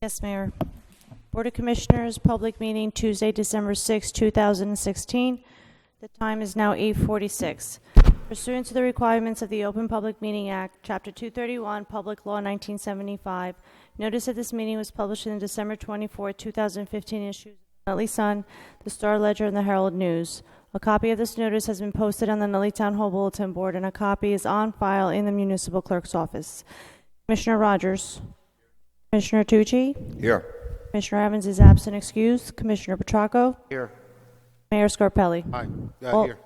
Yes, Mayor. Board of Commissioners, public meeting Tuesday, December 6, 2016. The time is now 8:46. Pursuant to the requirements of the Open Public Meeting Act, Chapter 231, Public Law 1975, notice of this meeting was published in the December 24, 2015 issues of the Nutley Sun, the Star Ledger, and the Herald News. A copy of this notice has been posted on the Nutley Town Hall Bulletin Board, and a copy is on file in the Municipal Clerk's office. Commissioner Rogers. Commissioner Tucci. Here. Commissioner Evans is absent, excused. Commissioner Petracco. Here. Mayor Scarpelli. Aye. All- Here.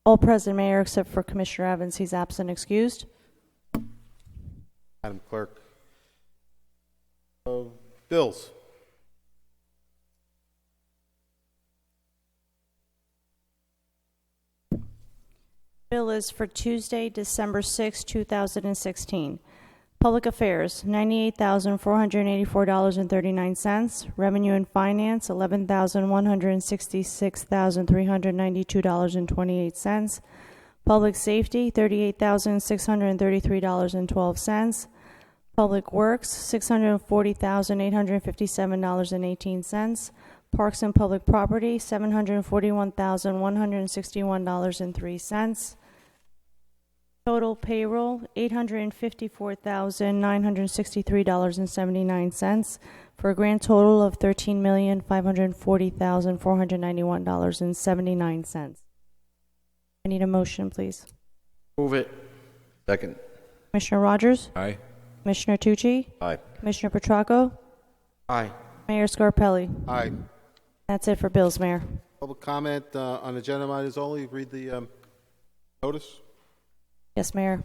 All present, Mayor, except for Commissioner Evans. He's absent, excused. Madam Clerk. Bills. Bill is for Tuesday, December 6, 2016. Public Affairs, $98,484.39. Revenue and Finance, $11,166,392.28. Public Safety, $38,633.12. Public Works, $640,857.18. Parks and Public Property, $741,161.03. Total payroll, $854,963.79, for a grand total of $13,540,491.79. I need a motion, please. Move it. Second. Commissioner Rogers? Aye. Commissioner Tucci? Aye. Commissioner Petracco? Aye. Mayor Scarpelli? Aye. That's it for bills, Mayor. Public comment on agenda items only. Read the notice. Yes, Mayor.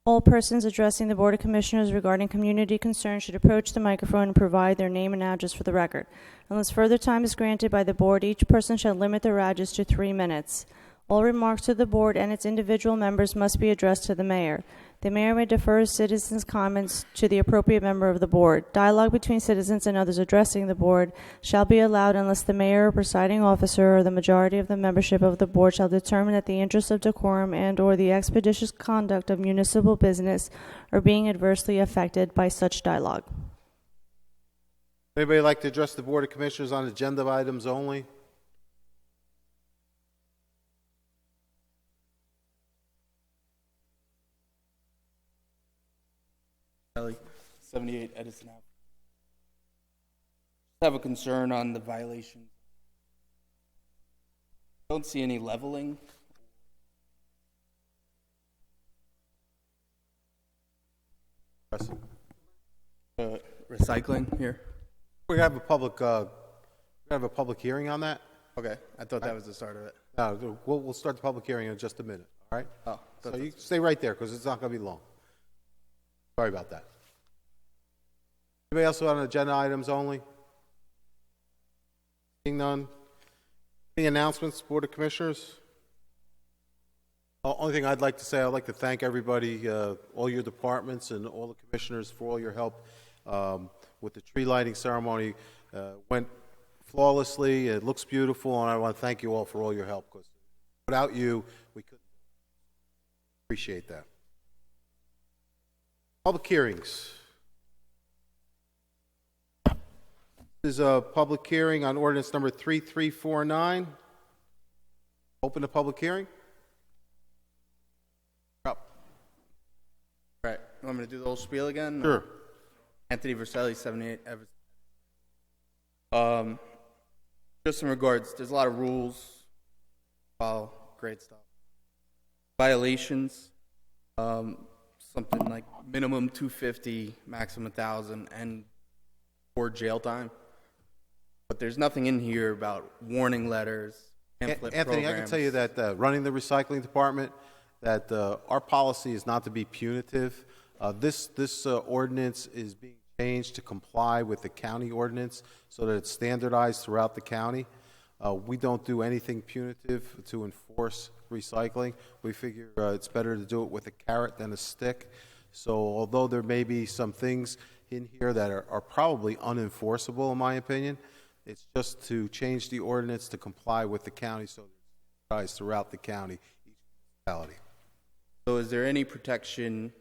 All persons addressing the Board of Commissioners regarding community concerns should approach the microphone and provide their name and address for the record. Unless further time is granted by the Board, each person shall limit their address to 3 minutes. All remarks to the Board and its individual members must be addressed to the Mayor. The Mayor may defer citizens' comments to the appropriate member of the Board. Dialogue between citizens and others addressing the Board shall be allowed unless the Mayor or presiding officer or the majority of the membership of the Board shall determine that the interests of decorum and or the expeditious conduct of municipal business are being adversely affected by such dialogue. Anybody like to address the Board of Commissioners on agenda items only? Kelly, 78 Edison Ave. I have a concern on the violation. Don't see any leveling. Recycling here. We have a public hearing on that. Okay, I thought that was the start of it. No, we'll start the public hearing in just a minute. All right. Oh, So you stay right there because it's not going to be long. Sorry about that. Anybody else on agenda items only? Seeing none. Any announcements, Board of Commissioners? Only thing I'd like to say, I'd like to thank everybody, all your departments and all the commissioners for all your help with the tree lighting ceremony. Went flawlessly. It looks beautiful, and I want to thank you all for all your help because without you, we couldn't. Appreciate that. Public hearings. This is a public hearing on ordinance number 3349. Open the public hearing. Up. All right, you want me to do the whole spiel again? Sure. Anthony Verselli, 78 Everett. Just in regards, there's a lot of rules. Follow, great stuff. Violations, something like minimum 250, maximum 1,000, and or jail time. But there's nothing in here about warning letters, pamphlet Anthony, programs. I can tell you that running the recycling department, that our policy is not to be punitive. This ordinance is being changed to comply with the county ordinance so that it's standardized throughout the county. We don't do anything punitive to enforce recycling. We figure it's better to do it with a carrot than a stick. So although there may be some things in here that are probably unenforceable, in my opinion, It's just to change the ordinance to comply with the county, so there's guys throughout the county, each municipality. So is there any protection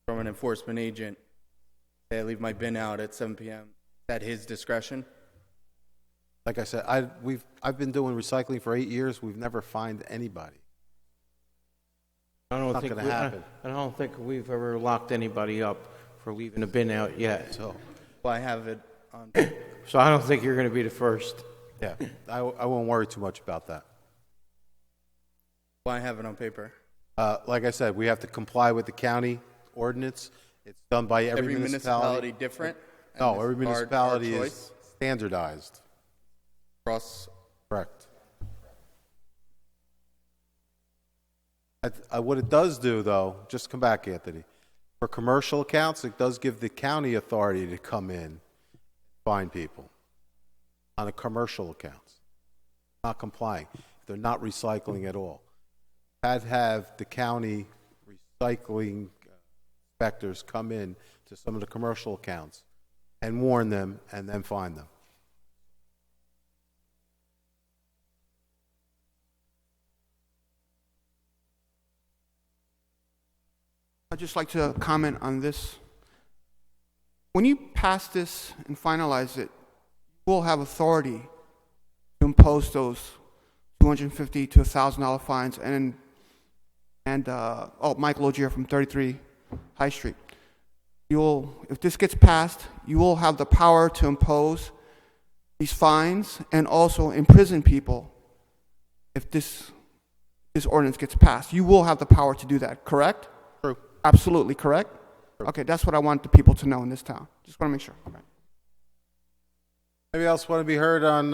from an enforcement agent? Say I leave my bin out at 7 p.m. At his discretion? Like I said, I've been doing recycling for 8 years. We've never fined anybody. I don't Not think gonna happen. I don't think we've ever locked anybody up for leaving a bin out yet. So, Well, I have it on. So I don't think you're going to be the first. yeah, I won't worry too much about that. Well, I have it on paper. Like I said, we have to comply with the county ordinance. It's done by every municipality different? And No, this every is our municipality choice? is standardized. Cross. Correct. What it does do, though, just come back, Anthony. For commercial accounts, it does give the county authority to come in and fine people on the commercial accounts, not complying. They're not recycling at all. Had to have the county recycling inspectors come in to some of the commercial accounts and warn them and then fine them. I'd just like to comment on this. When you pass this and finalize it, you will have authority to impose those $250 to $1,000 fines. Michael Ogier from 33 High Street. If this gets passed, you will have the power to impose these fines and also imprison people if this ordinance gets passed. You will have the power to do that, correct? True. Absolutely correct? True. Okay, that's what I want the people to know in this town. Just want to make sure. Okay. Anybody else want to be heard on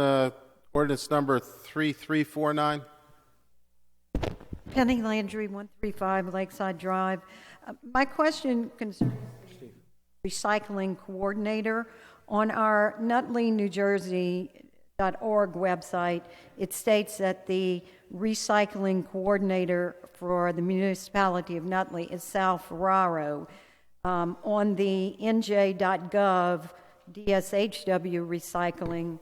ordinance number 3349? Penny Landry, 135 Lakeside Drive. My question concerns the recycling coordinator. On our Nutley, New Jersey.org website, it states that the recycling coordinator for the municipality of Nutley is Sal Ferraro. On the nj.gov DSHW recycling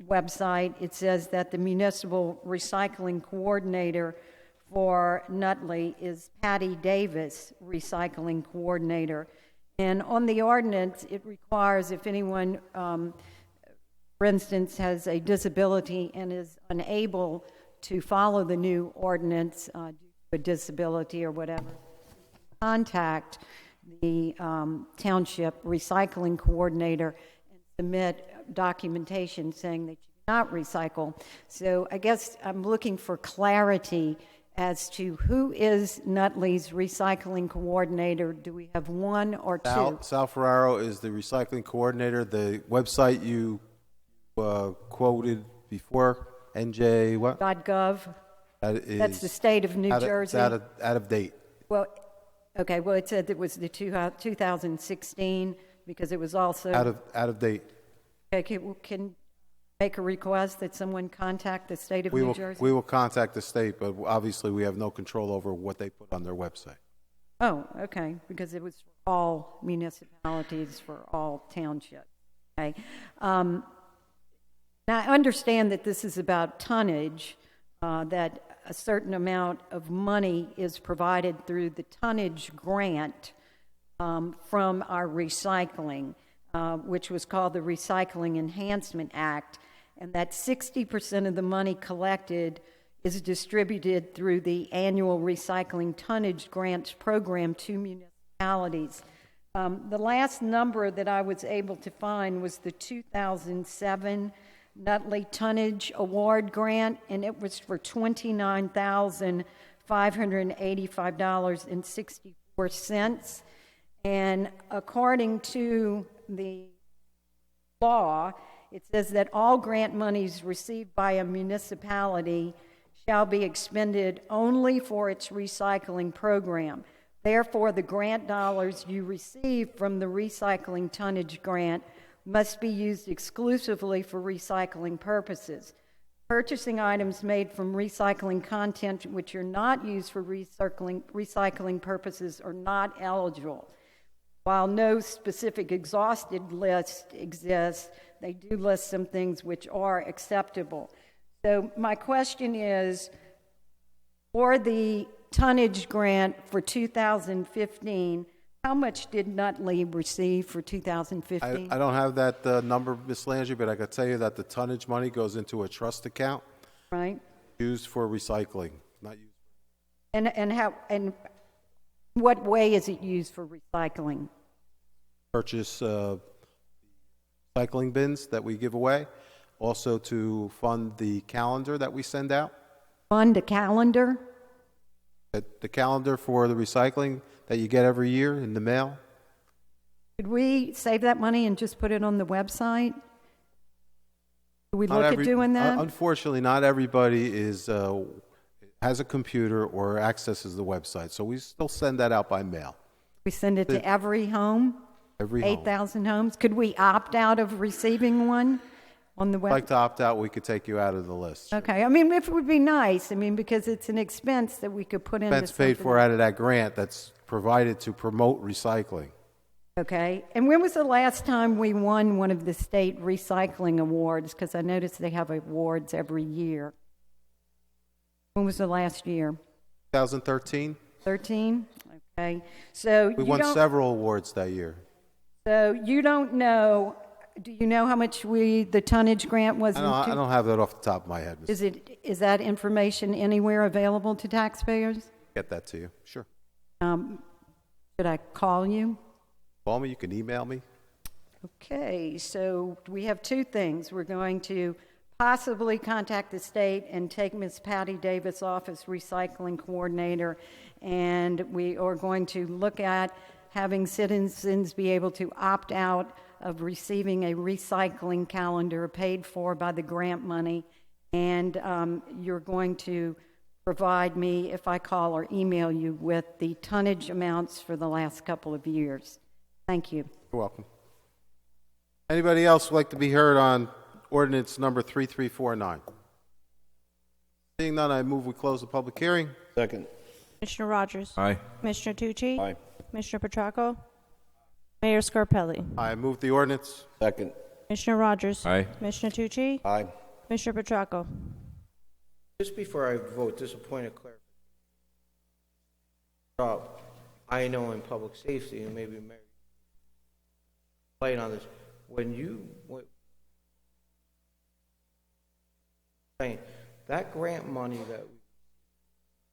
website, it says that the municipal recycling coordinator for Nutley is Patty Davis, recycling coordinator. And on the ordinance, it requires if anyone, for instance, has a disability and is unable to follow the new ordinance due to a disability or whatever, contact the township recycling coordinator and submit documentation saying that you cannot recycle. So I guess I'm looking for clarity as to who is Nutley's recycling coordinator. Do we have one or two? Sal Ferraro is the recycling coordinator. The website you quoted before, NJ what? .gov. That's the state of New Jersey. It's out of date. Well, okay. Well, it said it was the 2016 because it was also Out of date. Okay, can make a request that someone contact the state of New Jersey? We will contact the state, but obviously we have no control over what they put on their website. Oh, okay, because it was for all municipalities, for all townships. Okay. Now, I understand that this is about tonnage, that a certain amount of money is provided through the tonnage grant from our recycling, which was called the Recycling Enhancement Act, and that 60% of the money collected is distributed through the annual recycling tonnage grants program to municipalities. The last number that I was able to find was the 2007 Nutley Tonnage Award Grant, and it was for $29,585.64. And according to the law, it says that all grant monies received by a municipality shall be expended only for its recycling program. Therefore, the grant dollars you receive from the recycling tonnage grant must be used exclusively for recycling purposes. Purchasing items made from recycling content which are not used for recycling purposes are not eligible. while no specific exhausted list exists, they do list some things which are acceptable. So my question is, for the tonnage grant for 2015, how much did Nutley receive for 2015? I don't have that number, Ms. Landry, but I can tell you that the tonnage money goes into a trust account Right? used for recycling, not used. And what way is it used for recycling? Purchase recycling bins that we give away, also to fund the calendar that we send out. Fund a calendar? The calendar for the recycling that you get every year in the mail. Could we save that money and just put it on the website? Could we look at doing that? Unfortunately, not everybody has a computer or accesses the website, so we still send that out by mail. We send it to every home? Every home. 8,000 homes? Could we opt out of receiving one on the If you'd like web? to opt out, we could take you out of the list. Okay, I mean, if it would be nice, I mean, because it's an expense that we could put into That's paid for out of that grant that's provided to promote recycling. Okay, and when was the last time we won one of the state recycling awards? Because I noticed they have awards every year. When was the last year? 2013, 13? Okay, so we you won don't, several awards that year. so you don't know, do you know how much the tonnage grant was? I don't have that off the top of my head. Is that information anywhere available to taxpayers? Get that to you. Sure. Should I call you? Call me. You can email me. Okay, so we have two things. We're going to possibly contact the state and take Ms. Patty Davis off as recycling coordinator, and we are going to look at having citizens be able to opt out of receiving a recycling calendar paid for by the grant money, and you're going to provide me, if I call or email you, with the tonnage amounts for the last couple of years. Thank you. You're welcome. Anybody else would like to be heard on ordinance number 3349? Seeing none, I move we close the public hearing. Second. Commissioner Rogers? Aye. Commissioner Tucci? Aye. Commissioner Petracco? Mayor Scarpelli? I move the ordinance. Second. Commissioner Rogers? Aye. Commissioner Tucci? Aye. Commissioner Petracco? Just before I vote, just a point of clarification. I know in public safety, and maybe Mary playing on this, saying that grant money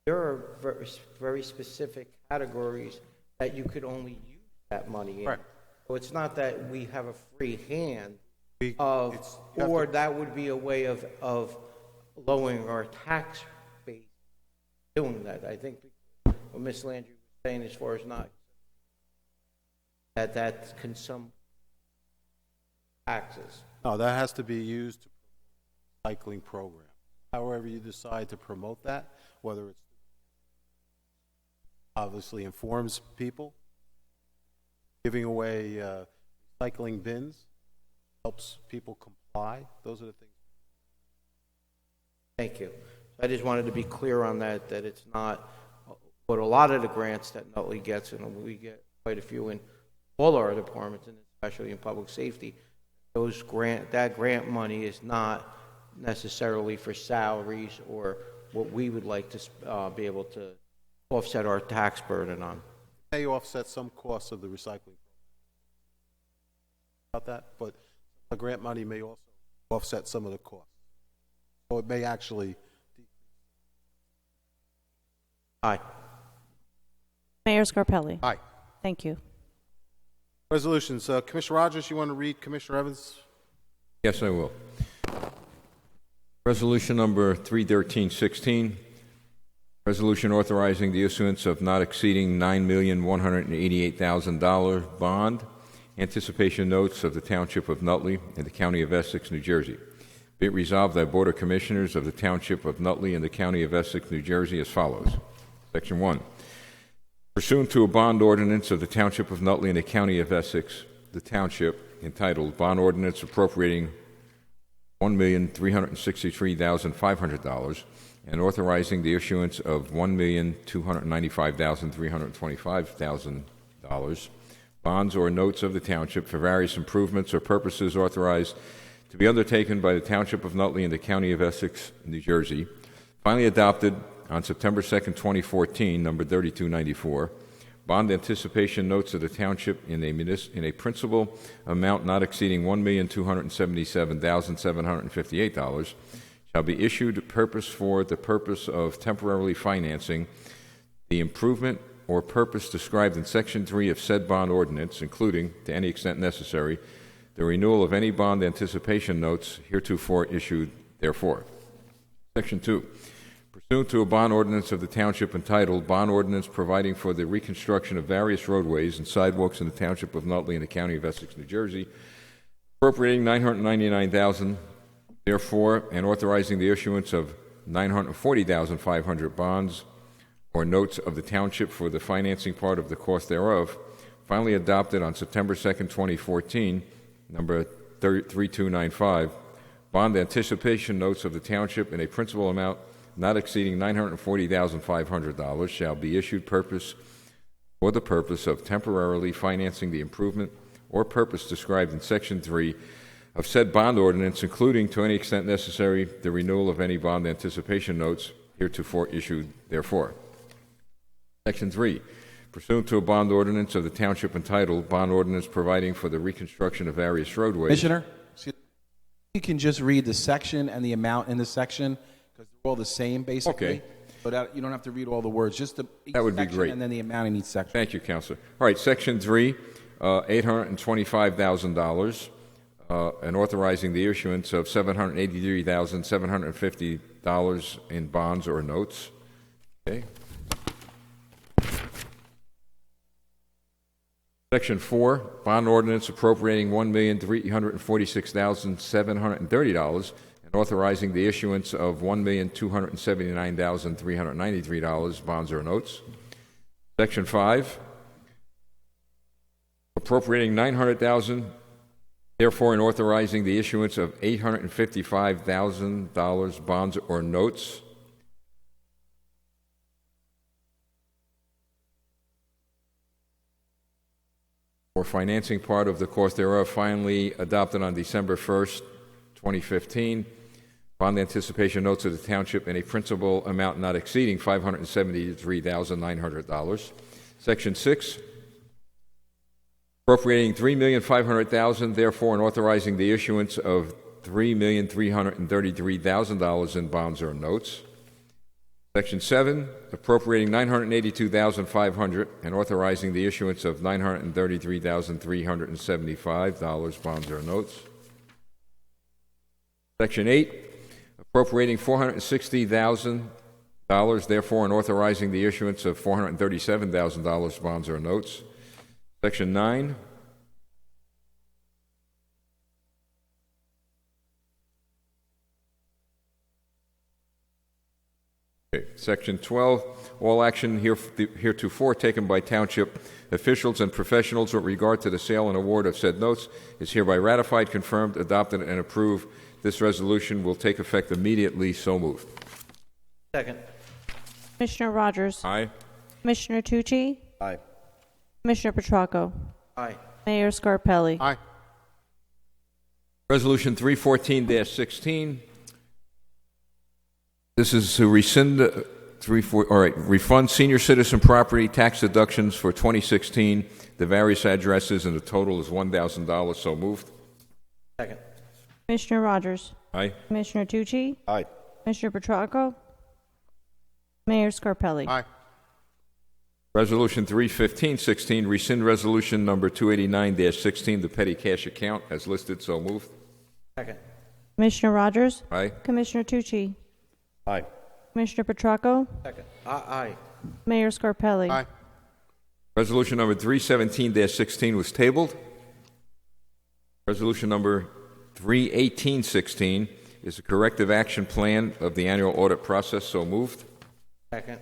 there are very, very specific categories that you could only use that money in. Right. So it's not that we have a free hand You of, have or to- that would be a way of lowering our tax base doing that. I think what Ms. Landry was saying as far as not, that can some taxes. No, that has to be used to recycling program. However you decide to promote that, whether it's obviously informs people, giving away recycling bins, helps people comply. Those are the things. Thank you. I just wanted to be clear on that it's not, but a lot of the grants that Nutley gets, and we get quite a few in all our departments, and especially in public safety, that grant money is not necessarily for salaries or what we would like to be able to offset our tax burden on. May offset some costs of the recycling about that, but the grant money may also offset some of the costs. So it may actually. Aye. Mayor Scarpelli? Aye. Thank you. Resolutions. Commissioner Rogers, you want to read Commissioner Evans? Yes, I will. Resolution number 31316, resolution authorizing the issuance of not exceeding $9,188,000 bond, anticipation notes of the Township of Nutley and the County of Essex, New Jersey. Be it resolved that Board of Commissioners of the Township of Nutley and the County of Essex, New Jersey as follows. Section 1. Pursuant to a bond ordinance of the Township of Nutley and the County of Essex, the Township, entitled Bond Ordinance Appropriating $1,363,500 and authorizing the issuance of $1,295,325,000 bonds, or notes of the township for various improvements or purposes authorized to be undertaken by the Township of Nutley and the County of Essex, New Jersey, finally adopted on September 2nd, 2014, number 3294. Bond anticipation notes of the township in a principal amount not exceeding $1,277,758 shall be issued for the purpose of temporarily financing the improvement or purpose described in Section 3 of said bond ordinance, including, to any extent necessary, the renewal of any bond anticipation notes heretofore issued therefore. Section 2. Pursuant to a bond ordinance of the township entitled Bond Ordinance Providing for the Reconstruction of Various Roadways and Sidewalks in the Township of Nutley and the County of Essex, New Jersey, appropriating $999,000, therefore, and authorizing the issuance of $940,500 bonds or notes of the township for the financing part of the cost thereof, finally adopted on September 2nd, 2014, number 3295, bond anticipation notes of the township in a principal amount not exceeding $940,500 shall be issued for the purpose of temporarily financing the improvement or purpose described in Section 3 of said bond ordinance, including, to any extent necessary, the renewal of any bond anticipation notes heretofore issued therefore. Section 3. Pursuant to a bond ordinance of the township entitled Bond Ordinance Providing for the Reconstruction of Various Roadways. Commissioner, you can just read the section and the amount in the section because they're all the same, basically. Okay. But you don't have to read all the words. Just that would be great. And then the amount in each section. Thank you, Counselor. All right, Section 3, $825,000, and authorizing the issuance of $783,750 in bonds or notes. Okay. Section 4, bond ordinance appropriating $1,346,730 and authorizing the issuance of $1,279,393 bonds or notes. Section 5, appropriating $900,000, therefore, and authorizing the issuance of $855,000 bonds or notes. For financing part of the cost thereof, finally adopted on December 1st, 2015. Bond anticipation notes of the township in a principal amount not exceeding $573,900. Section 6, appropriating $3,500,000, therefore, and authorizing the issuance of $3,333,000 in bonds or notes. Section 7, appropriating $982,500 and authorizing the issuance of $933,375 bonds or notes. Section 8, appropriating $460,000, therefore, and authorizing the issuance of $437,000 bonds or notes. Section 9, okay. Section 12, all action heretofore taken by township officials and professionals with regard to the sale and award of said notes is hereby ratified, confirmed, adopted, and approved. This resolution will take effect immediately. So moved. Second. Commissioner Rogers? Aye. Commissioner Tucci? Aye. Commissioner Petracco? Aye. Mayor Scarpelli? Aye. Resolution 314-16. This is to rescind, refund senior citizen property tax deductions for 2016, the various addresses, and the total is $1,000. So moved. Second. Commissioner Rogers? Aye. Commissioner Tucci? Aye. Commissioner Petracco? Mayor Scarpelli? Aye. Resolution 315-16, rescind resolution number 289-16, the petty cash account as listed. So moved. Second. Commissioner Rogers? Aye. Commissioner Tucci? Aye. Commissioner Petracco? Second. Aye. Mayor Scarpelli? Aye. Resolution number 317-16 was tabled. Resolution number 318-16 is a corrective action plan of the annual audit process. So moved. Second.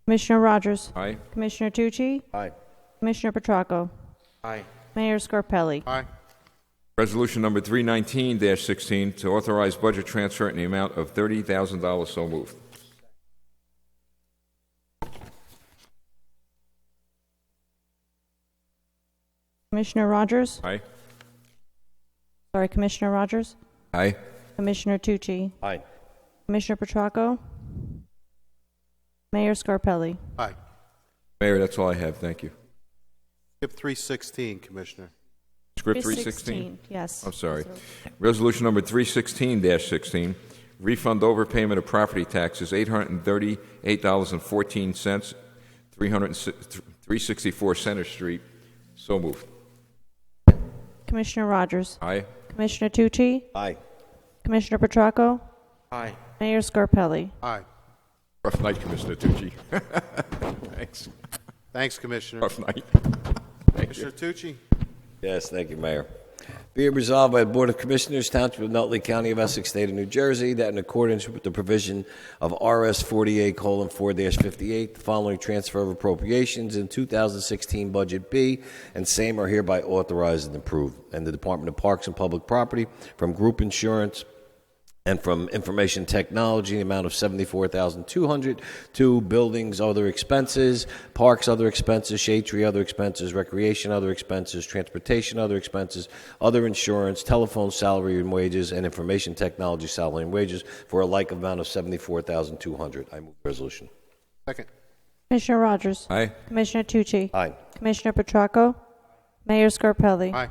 Commissioner Rogers? Aye. Commissioner Tucci? Aye. Commissioner Petracco? Aye. Mayor Scarpelli? Aye. Resolution number 319-16 to authorize budget transfer in the amount of $30,000. So moved. Commissioner Rogers? Aye. Sorry, Commissioner Rogers? Aye. Commissioner Tucci? Aye. Commissioner Petracco? Mayor Scarpelli? Aye. Mayor, that's all I have. Thank you. Skip 316, Commissioner. Script 316? Yes. I'm sorry. Resolution number 316-16, refund overpayment of property taxes, $838.14, 364 Center Street. So moved. Commissioner Rogers? Aye. Commissioner Tucci? Aye. Commissioner Petracco? Aye. Mayor Scarpelli? Aye. Rough night, Commissioner Tucci. Thanks. Thanks, Commissioner. Rough night. Thank you. Commissioner Tucci? Yes, thank you, Mayor. Be it resolved by the Board of Commissioners, Township of Nutley, County of Essex, State of New Jersey, that in accordance with the provision of RS 48:4-58, the following transfer of appropriations in 2016 Budget B and same are hereby authorized and approved. And the Department of Parks and Public Property from Group Insurance and from Information Technology, the amount of $74,200 to buildings, other expenses, parks, other expenses, shade tree, other expenses, recreation, other expenses, transportation, other expenses, other insurance, telephone salary and wages, and information technology salary and wages for a like amount of $74,200. I move the resolution. Second. Commissioner Rogers? Aye. Commissioner Tucci? Aye. Commissioner Petracco? Mayor Scarpelli? Aye.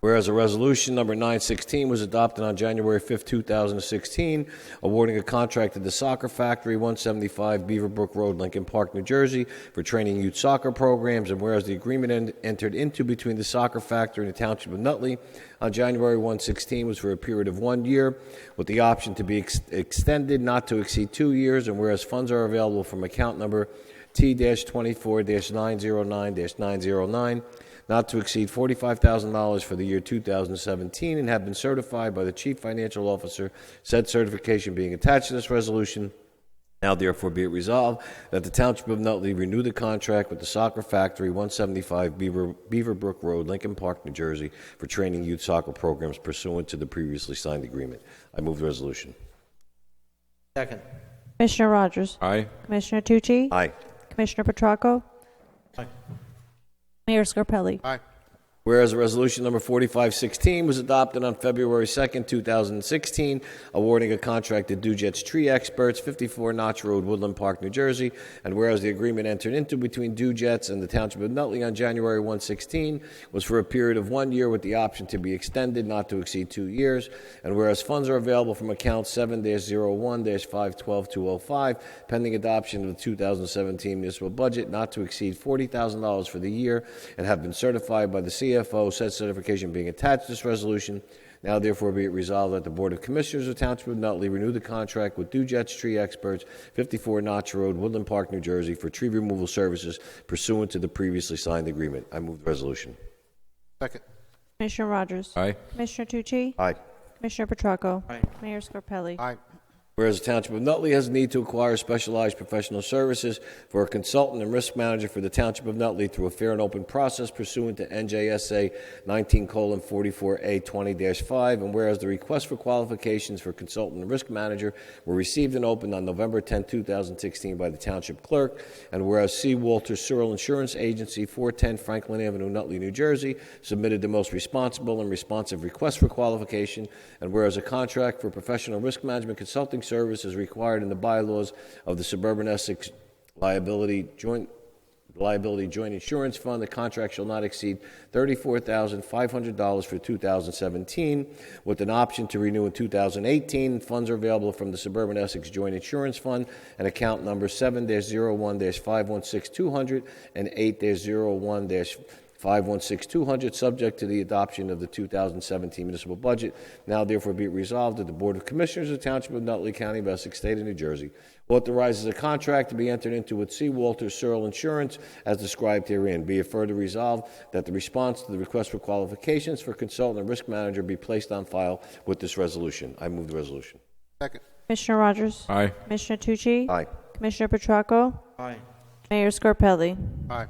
Whereas a resolution number 916 was adopted on January 5, 2016, awarding a contract to the Soccer Factory, 175 Beaverbrook Road, Lincoln Park, New Jersey, for training youth soccer programs, and whereas the agreement entered into between the Soccer Factory and the Township of Nutley on January 116 was for a period of 1 year, with the option to be extended not to exceed 2 years, and whereas funds are available from account number T-24-909-909, not to exceed $45,000 for the year 2017, and have been certified by the Chief Financial Officer, said certification being attached to this resolution. Now therefore be it resolved that the Township of Nutley renew the contract with the Soccer Factory, 175 Beaverbrook Road, Lincoln Park, New Jersey, for training youth soccer programs pursuant to the previously signed agreement. I move the resolution. Second. Commissioner Rogers? Aye. Commissioner Tucci? Aye. Commissioner Petracco? Aye. Mayor Scarpelli? Aye. Whereas resolution number 4516 was adopted on February 2nd, 2016, awarding a contract to Dujet's Tree Experts, 54 Notch Road, Woodland Park, New Jersey, and whereas the agreement entered into between Dujet's and the Township of Nutley on January 116 was for a period of 1 year with the option to be extended not to exceed 2 years, and whereas funds are available from account 7-01-512205, pending adoption of the 2017 municipal budget not to exceed $40,000 for the year, and have been certified by the CFO, said certification being attached to this resolution. Now therefore be it resolved that the Board of Commissioners of Township of Nutley renew the contract with Dujet's Tree Experts, 54 Notch Road, Woodland Park, New Jersey, for tree removal services pursuant to the previously signed agreement. I move the resolution. Second. Commissioner Rogers? Aye. Commissioner Tucci? Aye. Commissioner Petracco? Aye. Mayor Scarpelli? Aye. Whereas the Township of Nutley has a need to acquire specialized professional services for a consultant and risk manager for the Township of Nutley through a fair and open process pursuant to NJSA 19:44A20-5, and whereas the request for qualifications for consultant and risk manager were received and opened on November 10, 2016 by the Township Clerk, and whereas C. Walter Searle Insurance Agency, 410 Franklin Avenue, Nutley, New Jersey, submitted the most responsible and responsive request for qualification, and whereas a contract for professional risk management consulting service is required in the bylaws of the Suburban Essex Liability Joint Insurance Fund, the contract shall not exceed $34,500 for 2017, with an option to renew in 2018. Funds are available from the Suburban Essex Joint Insurance Fund and account number 7-01-516200 and 8-01-516200, subject to the adoption of the 2017 municipal budget. Now therefore be it resolved that the Board of Commissioners of the Township of Nutley, County of Essex, State of New Jersey, authorizes a contract to be entered into with C. Walter Searle Insurance as described herein. Be it further resolved that the response to the request for qualifications for consultant and risk manager be placed on file with this resolution. I move the resolution. Second. Commissioner Rogers? Aye. Commissioner Tucci? Aye. Commissioner Petracco? Aye. Mayor Scarpelli? Aye.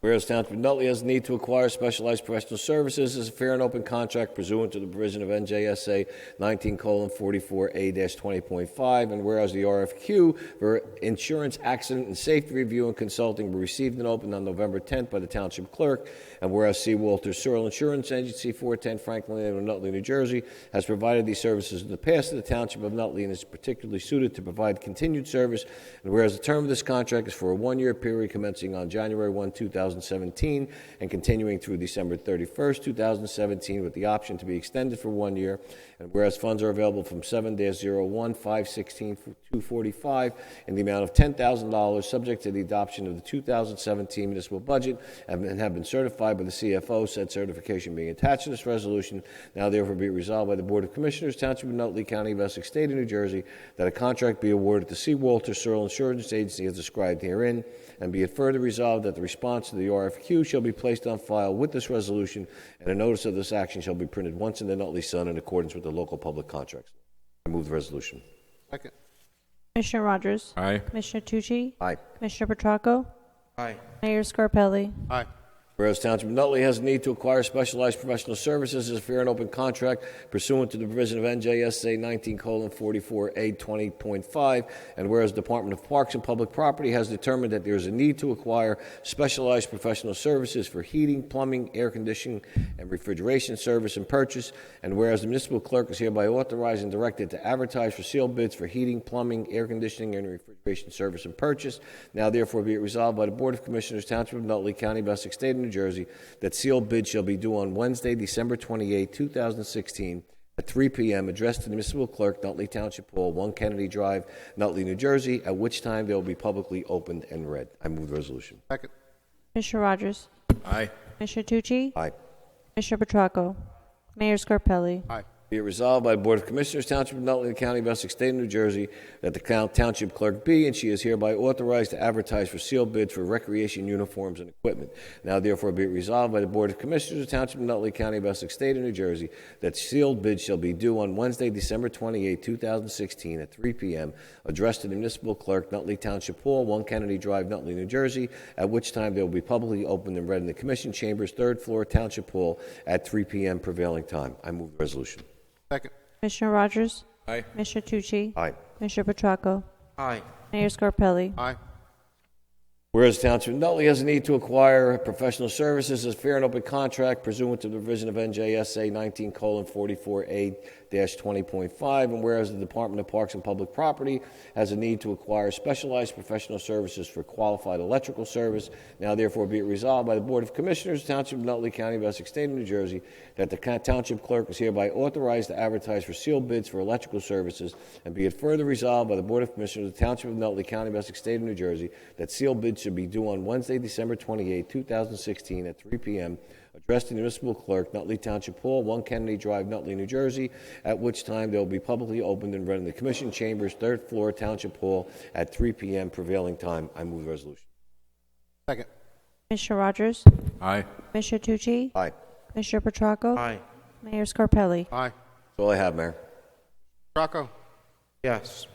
Whereas Township of Nutley has a need to acquire specialized professional services as a fair and open contract pursuant to the provision of NJSA 19:44A-20.5, and whereas the RFQ for insurance, accident, and safety review and consulting were received and opened on November 10th by the Township Clerk, and whereas C. Walter Searle Insurance Agency, 410 Franklin Avenue, Nutley, New Jersey, has provided these services in the past to the Township of Nutley and is particularly suited to provide continued service, and whereas the term of this contract is for a one-year period commencing on January 1, 2017, and continuing through December 31st, 2017, with the option to be extended for 1 year. And whereas funds are available from 7-01-516-245 in the amount of $10,000, subject to the adoption of the 2017 municipal budget, and have been certified by the CFO, said certification being attached to this resolution, now therefore be resolved by the Board of Commissioners, Township of Nutley, County of Essex, State of New Jersey, that a contract be awarded to C. Walter Searle Insurance Agency as described herein, and be it further resolved that the response to the RFQ shall be placed on file with this resolution, and a notice of this action shall be printed once in the Nutley Sun in accordance with the local public contracts. I move the resolution. Second. Commissioner Rogers? Aye. Commissioner Tucci? Aye. Commissioner Petracco? Aye. Mayor Scarpelli? Aye. Whereas Township of Nutley has a need to acquire specialized professional services as a fair and open contract pursuant to the provision of NJSA 19:44A-20.5, and whereas the Department of Parks and Public Property has determined that there is a need to acquire specialized professional services for heating, plumbing, air conditioning, and refrigeration service and purchase, and whereas the municipal clerk is hereby authorized and directed to advertise for sealed bids for heating, plumbing, air conditioning, and refrigeration service and purchase, now therefore be it resolved by the Board of Commissioners, Township of Nutley, County of Essex, State of New Jersey, that sealed bids shall be due on Wednesday, December 28, 2016, at 3 p.m., addressed to the municipal clerk, Nutley Township Hall, 1 Kennedy Drive, Nutley, New Jersey, at which time they will be publicly opened and read. I move the resolution. Second. Commissioner Rogers? Aye. Commissioner Tucci? Aye. Commissioner Petracco? Mayor Scarpelli? Aye. Be it resolved by the Board of Commissioners, Township of Nutley, County of Essex, State of New Jersey, that the Township Clerk be, and she is hereby authorized to advertise for sealed bids for recreation uniforms and equipment. Now therefore be it resolved by the Board of Commissioners, Township of Nutley, County of Essex, State of New Jersey, that sealed bids shall be due on Wednesday, December 28, 2016, at 3 p.m., addressed to the municipal clerk, Nutley Township Hall, 1 Kennedy Drive, Nutley, New Jersey, at which time they will be publicly opened and read in the Commission Chambers, 3rd floor, Township Hall, at 3 p.m. prevailing time. I move the resolution. Second. Commissioner Rogers? Aye. Commissioner Tucci? Aye. Commissioner Petracco? Aye. Mayor Scarpelli? Aye. Whereas Township of Nutley has a need to acquire professional services as a fair and open contract pursuant to the provision of NJSA 19:44A-20.5, and whereas the Department of Parks and Public Property has a need to acquire specialized professional services for qualified electrical service, now therefore be it resolved by the Board of Commissioners, Township of Nutley, County of Essex, State of New Jersey, that the Township Clerk is hereby authorized to advertise for sealed bids for electrical services, and be it further resolved by the Board of Commissioners of the Township of Nutley, County of Essex, State of New Jersey, that sealed bids should be due on Wednesday, December 28, 2016, at 3 p.m., addressed to the municipal clerk, Nutley Township Hall, 1 Kennedy Drive, Nutley, New Jersey, at which time they will be publicly opened and read in the Commission Chambers, 3rd floor, Township Hall, at 3 p.m. prevailing time. I move the resolution. Second. Commissioner Rogers? Aye. Commissioner Tucci? Aye. Commissioner Petracco? Aye. Mayor Scarpelli? Aye. That's all I have, Mayor. Rocco. Yes.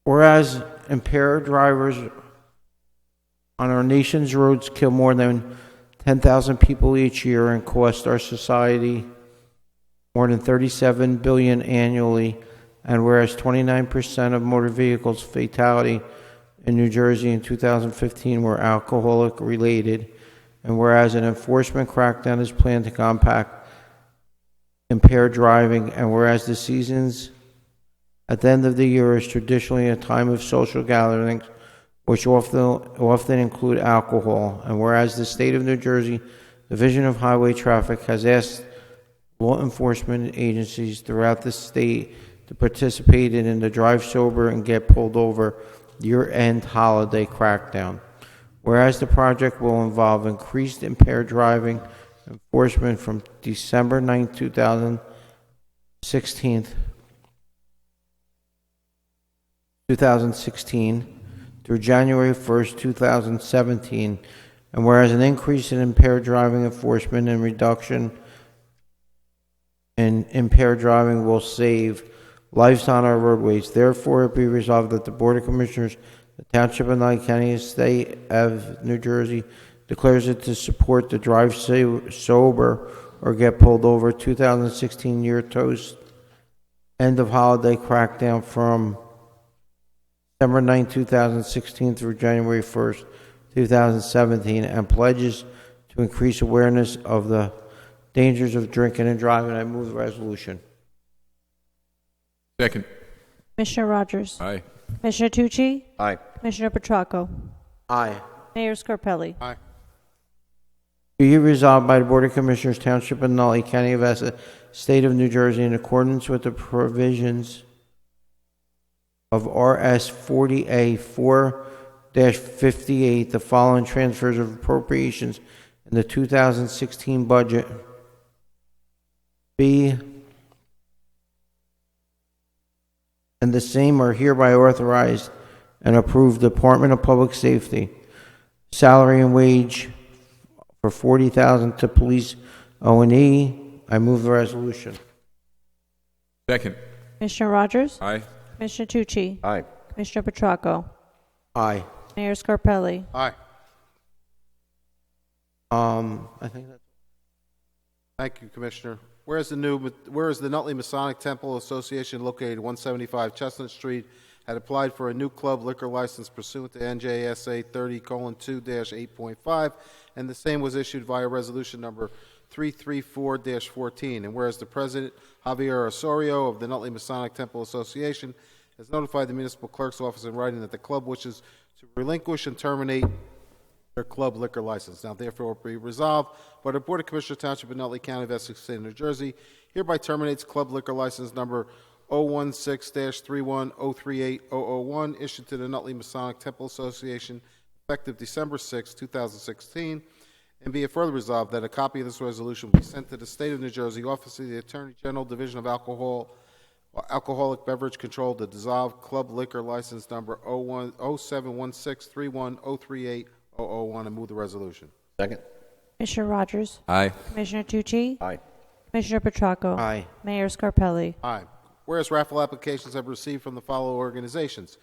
Whereas impaired drivers on our nation's roads kill more than 10,000 people each year and cost our society more than $37 billion annually, and whereas 29% of motor vehicles fatality in New Jersey in 2015 were alcoholic related, and whereas an enforcement crackdown is planned to combat impaired driving, and whereas the seasons at the end of the year is traditionally a time of social gatherings, which often include alcohol. And whereas the State of New Jersey Division of Highway Traffic has asked law enforcement agencies throughout the state to participate in the Drive Sober and Get Pulled Over year-end holiday crackdown. Whereas the project will involve increased impaired driving enforcement from December 9, 2016 through January 1st, 2017, and whereas an increase in impaired driving enforcement and reduction in impaired driving will save lives on our roadways, therefore it be resolved that the Board of Commissioners, the Township of Nutley County, State of New Jersey, declares it to support the Drive Sober or Get Pulled Over 2016 year toast end of holiday crackdown from December 9, 2016 through January 1st, 2017, and pledges to increase awareness of the dangers of drinking and driving. I move the resolution. Second. Commissioner Rogers? Aye. Commissioner Tucci? Aye. Commissioner Petracco? Aye. Mayor Scarpelli? Aye. Be it resolved by the Board of Commissioners, Township of Nutley, County of Essex, State of New Jersey, in accordance with the provisions of RS 40A 4-58, the following transfers of appropriations in the 2016 budget be and the same are hereby authorized and approved. Department of Public Safety, salary and wage for $40,000 to police O&E. I move the resolution. Second. Commissioner Rogers? Aye. Commissioner Tucci? Aye. Commissioner Petracco? Aye. Mayor Scarpelli? Aye. I think that's Thank you, Commissioner. Whereas the Nutley Masonic Temple Association, located 175 Chestnut Street, had applied for a new club liquor license pursuant to NJSA 30:2-8.5, and the same was issued via resolution number 334-14. And whereas the President, Javier Osorio of the Nutley Masonic Temple Association, has notified the municipal clerk's office in writing that the club wishes to relinquish and terminate their club liquor license. Now, therefore, be resolved by the Board of Commissioners, Township of Nutley County of Essex, State of New Jersey, hereby terminates club liquor license number 016-31038-001, issued to the Nutley Masonic Temple Association, effective December 6, 2016. And be it further resolved that a copy of this resolution will be sent to the State of New Jersey Office of the Attorney General, Division of Alcoholic Beverage Control, to dissolve club liquor license number 071631038001, and move the resolution. Second. Commissioner Rogers? Aye. Commissioner Tucci? Aye. Commissioner Petracco? aye. Mayor Scarpelli? Aye. Whereas raffle applications have received from the following organizations: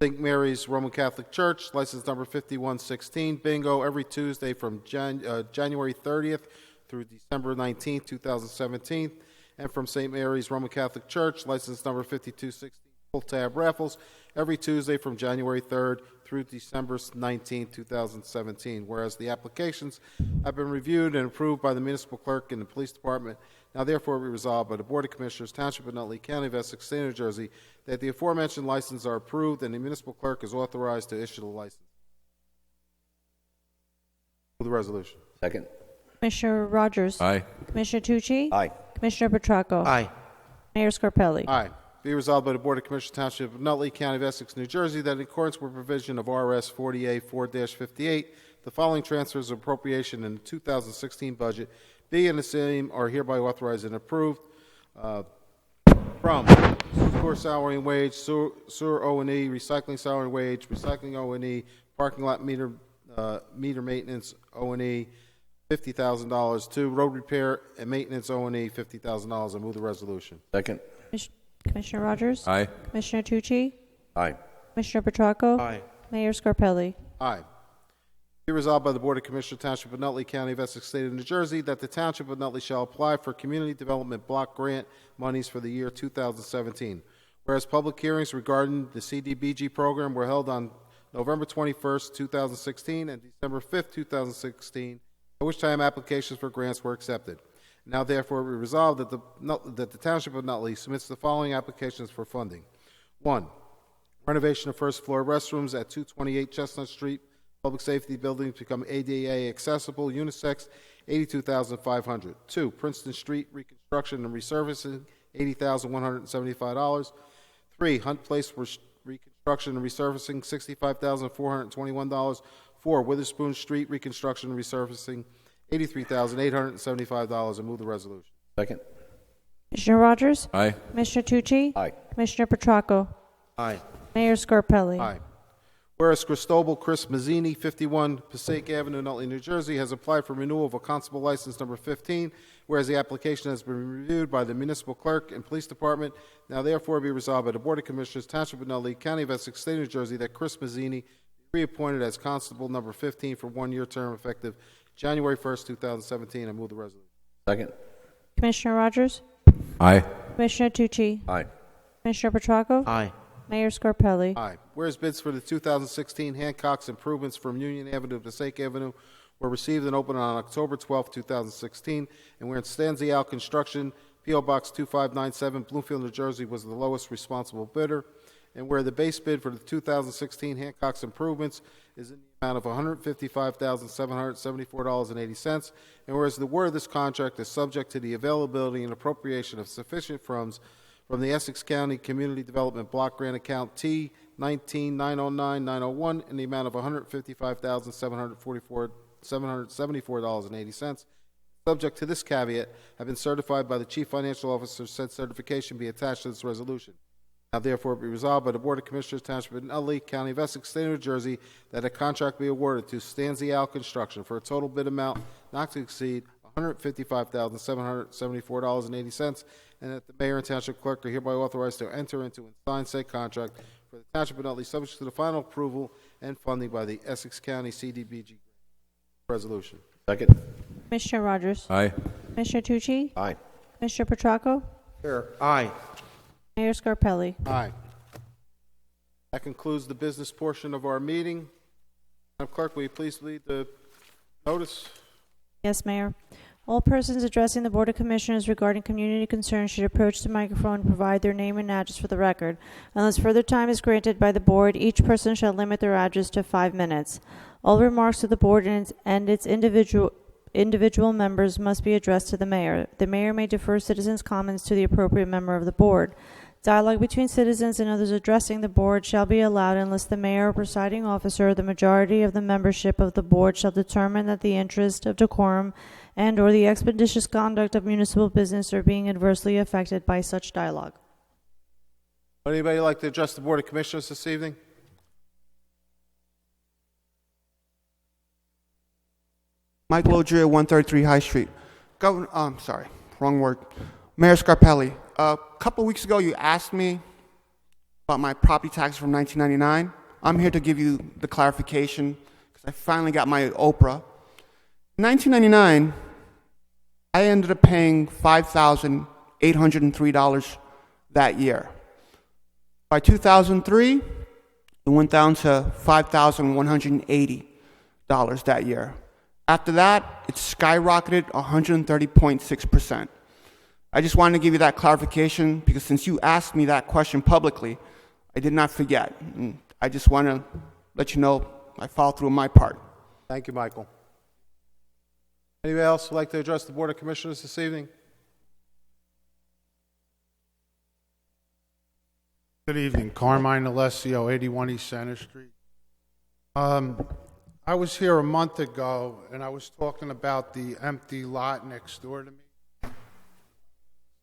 St. Mary's Roman Catholic Church, license number 5116, bingo every Tuesday from January 30th through December 19th, 2017. And from St. Mary's Roman Catholic Church, license number 5216, full tab raffles every Tuesday from January 3rd through December 19th, 2017. Whereas the applications have been reviewed and approved by the municipal clerk and the police department, now therefore be resolved by the Board of Commissioners, Township of Nutley, County of Essex, State of New Jersey, that the aforementioned licenses are approved and the municipal clerk is authorized to issue the license. Move the resolution. Second. Commissioner Rogers? Aye. Commissioner Tucci? Aye. Commissioner Petracco? Aye. Mayor Scarpelli? Aye. Be resolved by the Board of Commissioners, Township of Nutley, County of Essex, New Jersey, that in accordance with provision of RS 40A 4-58, the following transfers of appropriation in the 2016 budget be and the same are hereby authorized and approved from sewer salary and wage, sewer O&E, recycling salary and wage, recycling O&E, parking lot meter maintenance O&E, $50,000 to road repair and maintenance O&E, $50,000. I move the resolution. Second. Commissioner Rogers? Aye. Commissioner Tucci? Aye. Commissioner Petracco? Aye. Mayor Scarpelli? Aye. Be resolved by the Board of Commissioners, Township of Nutley, County of Essex, State of New Jersey, that the Township of Nutley shall apply for Community Development Block Grant monies for the year 2017. Whereas public hearings regarding the CDBG program were held on November 21st, 2016 and December 5th, 2016, at which time applications for grants were accepted. Now, therefore, we resolve that the Township of Nutley submits the following applications for funding. 1. Renovation of first-floor restrooms at 228 Chestnut Street. Public safety buildings to become ADA accessible, unisex, $82,500. 2. Princeton Street reconstruction and resurfacing, $80,175. 3. Hunt Place reconstruction and resurfacing, $65,421. 4. Witherspoon Street reconstruction and resurfacing, $83,875. And move the resolution. Second. Commissioner Rogers? Aye. Commissioner Tucci? Aye. Commissioner Petracco? Aye. Mayor Scarpelli? Aye. Whereas Cristobal Chris Mazzini, 51 Passaic Avenue, Nutley, New Jersey, has applied for renewal of a constable license number 15, whereas the application has been reviewed by the municipal clerk and police department, now therefore be resolved by the Board of Commissioners, Township of Nutley, County of Essex, State of New Jersey, that Chris Mazzini be reappointed as constable number 15 for 1-year term effective January 1st, 2017. I move the resolution. Second. Commissioner Rogers? Aye. Commissioner Tucci? Aye. Commissioner Petracco? Aye. Mayor Scarpelli? Aye. Whereas bids for the 2016 Hancock's improvements from Union Avenue to Passaic Avenue were received and opened on October 12, 2016, and where Stanzial Construction, P.O. Box 2597, Bloomfield, New Jersey, was the lowest responsible bidder, and where the base bid for the 2016 Hancock's improvements is in the amount of $155,774.80, and whereas the award of this contract is subject to the availability and appropriation of sufficient funds from the Essex County Community Development Block Grant Account T19909901 in the amount of $155,774.80. Subject to this caveat, have been certified by the Chief Financial Officer. Said certification be attached to this resolution. Now therefore be resolved by the Board of Commissioners, Township of Nutley, County of Essex, State of New Jersey, that a contract be awarded to Stanzial Construction for a total bid amount not to exceed $155,774.80, and that the mayor and township clerk are hereby authorized to enter into and sign said contract for the Township of Nutley, subject to the final approval and funding by the Essex County CDBG resolution. Second. Commissioner Rogers? Aye. Commissioner Tucci? Aye. Commissioner Petracco? Here. Aye. Mayor Scarpelli? Aye. That concludes the business portion of our meeting. Madam Clerk, will you please lead the notice? Yes, Mayor. All persons addressing the Board of Commissioners regarding community concerns should approach the microphone and provide their name and address for the record. Unless further time is granted by the Board, each person shall limit their address to 5 minutes. All remarks to the Board and its individual members must be addressed to the Mayor. The Mayor may defer citizens' comments to the appropriate member of the Board. Dialogue between citizens and others addressing the Board shall be allowed unless the Mayor or presiding officer or the majority of the membership of the Board shall determine that the interest of decorum and or the expeditious conduct of municipal business are being adversely affected by such dialogue. Would anybody like to address the Board of Commissioners this evening? Mike Lodria, 133 High Street. Sorry, wrong word. Mayor Scarpelli, a couple weeks ago you asked me about my property taxes from 1999. I'm here to give you the clarification because I finally got my Oprah. In 1999, I ended up paying $5,803 that year. By 2003, it went down to $5,180 that year. After that, it skyrocketed 130.6%. I just wanted to give you that clarification because since you asked me that question publicly, I did not forget. And I just want to let you know I followed through on my part. Thank you, Michael. Anybody else would like to address the Board of Commissioners this evening? Good evening. Carmine Alessio, 81 East Center Street. I was here a month ago, and I was talking about the empty lot next door to me.